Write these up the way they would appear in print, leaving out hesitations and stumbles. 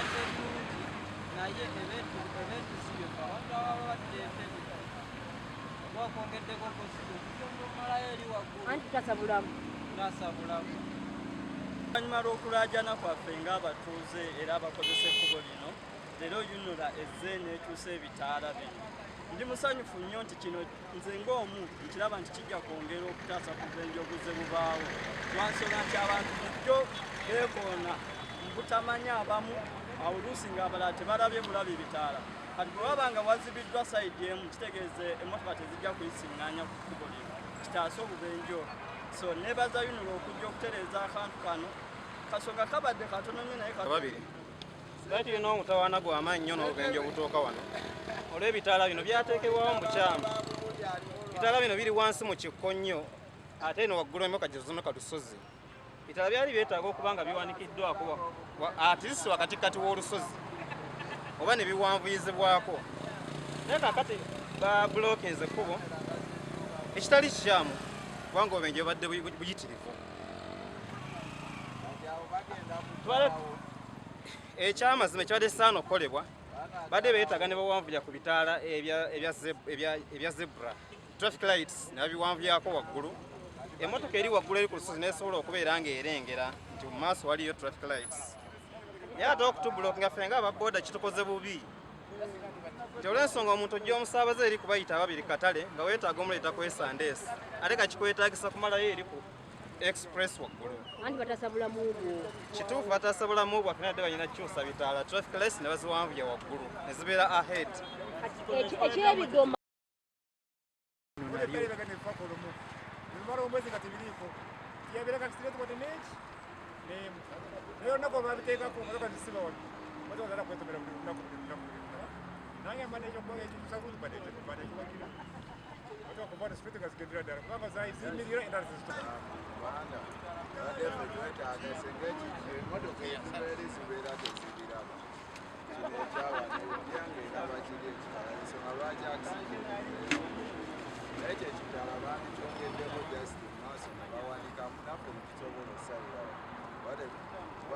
ate ennungi naye ebintu si byo abantu ababa baddentebe oba okwongeddeko kosiyo okutyonda omalayo eri waggulu anti tasabulamu oluvannyuma lw'okulaajana kwaffe ng'abatuuze era abakozesa ekkubo lino leero yunula ezze n'ekyusa ebitaala bino ndi musanyufu nnyo nti kino nze ng'omu nkiraba nti kijja kwongera okutaasa ku bubenje obuze bubaawo lwansonga nti abantu bulijjo beekoona butamanya abamu oluusi ng'abalala tebalabye bulabi bitaala kati bwe waba nga wazibiddwa sayidi emu kitegeeze emmotoka tezijja kuyisiŋŋaanya ku kkubo lino kitaase obubenje obwo so nebaza yunula okujja okutereeza akantu kano kasonga kabadde katono nnyo naye babiri kati tulina omutawaana gw'amaanyi nnyo n'obubenje obutuuka wano olw'ebitaala bino byateekebwawo mu bukyamu ebitaala bino biri wansi mu kikko nnyo ate eno waggulu emmotoka gye zinoka lusozi ebitaala byali byetaaga okuba nga biwanikiddwako atirisi wakatikati w'olusozi oba ne biwanvuyizibwako naye kakati babulokinze ekkubo ekitali kikyamu kubanga obubenje bubadde buyitirivu ekyamazima ekibadde kisaana okukolebwa badde beetaaga ne bawanvuya ku bitaala ebya zebra traffic lights ne babiwanvuyako waggulu emmotoka eri waggulu eri ku lusozi nesobola okubeera ng'erengera nti mu maaso waliyo traffic lights naye ate okutubulokinga ffe nga ababooda kitukoze bubi nti olw'ensonga omuntu ojja omusaabaze eri kubayita ababiri katale nga weetaaga omuleeta kwesandeesi ate kakikwetaagisa kumalayo eri ku express waggulu anti batasabulamu bwo kituufu batasabulamu bwaffe nadde balina kyusa bitaala traffic lights ne baziwanvuya waggulu ne zibeera ahead ekyebigoma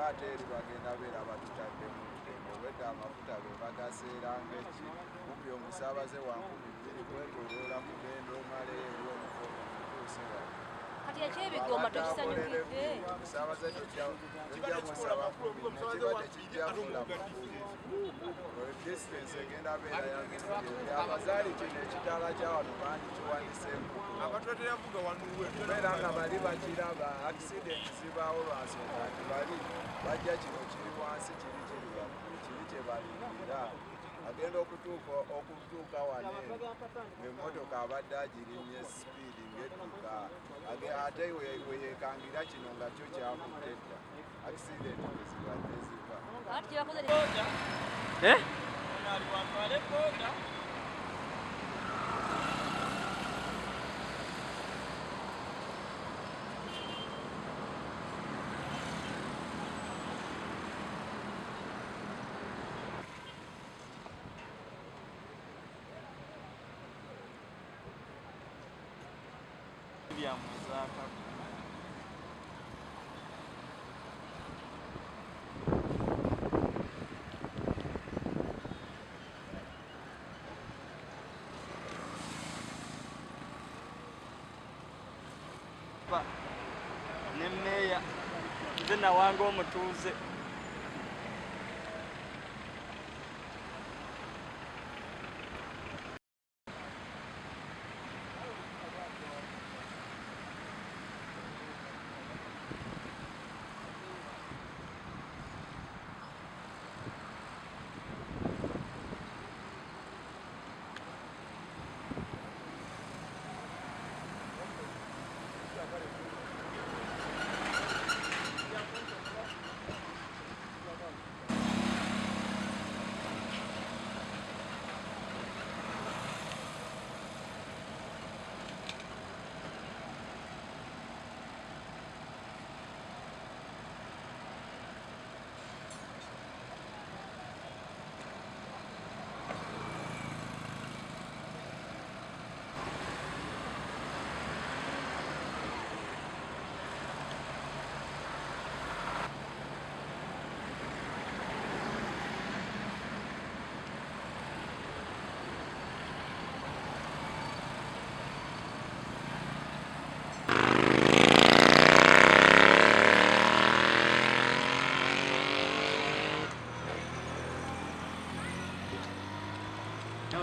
bateri bagenda beera batutadde mu lugendo wedde amafuta be bagaseera ng'eki kumpi omusaabaze wankumi bbiri kwetoloola kugenda omaleewo omutuusiwa kati ekyebigoma tokisanyukidde omusaabaze tojja musaba nekiba tekijja kulamu distance egenda beera yange abazaali kino ekitaala kya wano bangi kiwaniseeko beera nga bali bakiraba accident zibaawo lwansonga nti bali bajja kino kiri wansi kiri kye balindira agenda okutuuka wane emmotoka abadde agirinnye sipiidi ng'edduka ate weyekangira kino nga kyo kyakutte dda accident wezibadde ziva ne mmeeya nze nawanga omutuuze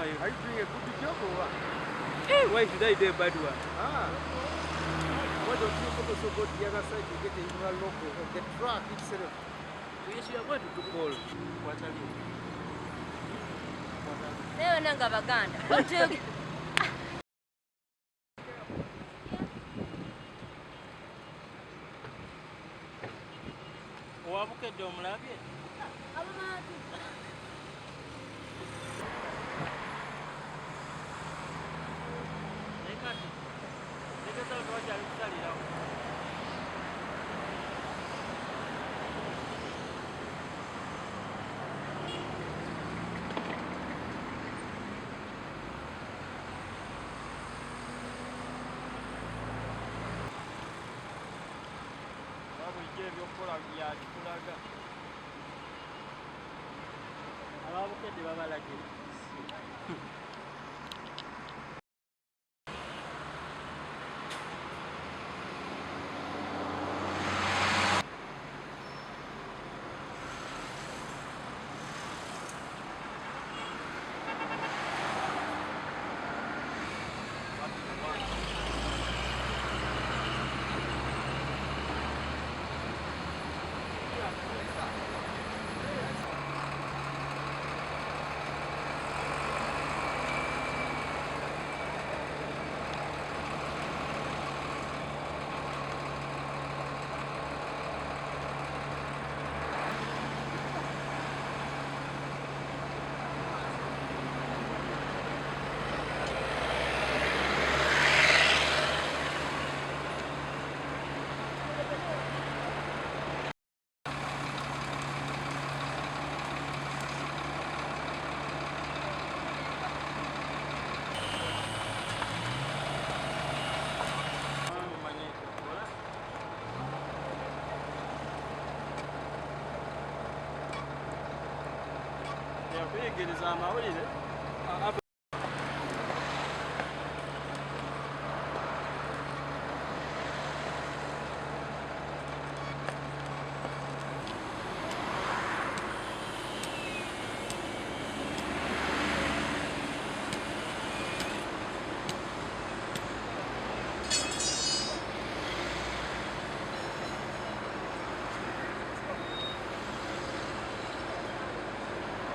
are you? Are you doing a good job or what? Hey, why should I do a bad one? Ah. Why don't you focus on the other side to get the internal logo of the track itself? Yes, you are going to do all. What are you? Leo nanga baganda. Otege. Owabukedde omulabye? Abamatu. Nekati. Tegeza lwakyali kusalirawo. ebyokukola byakikulaga ababukedde babalagira yakuyegereza amawulire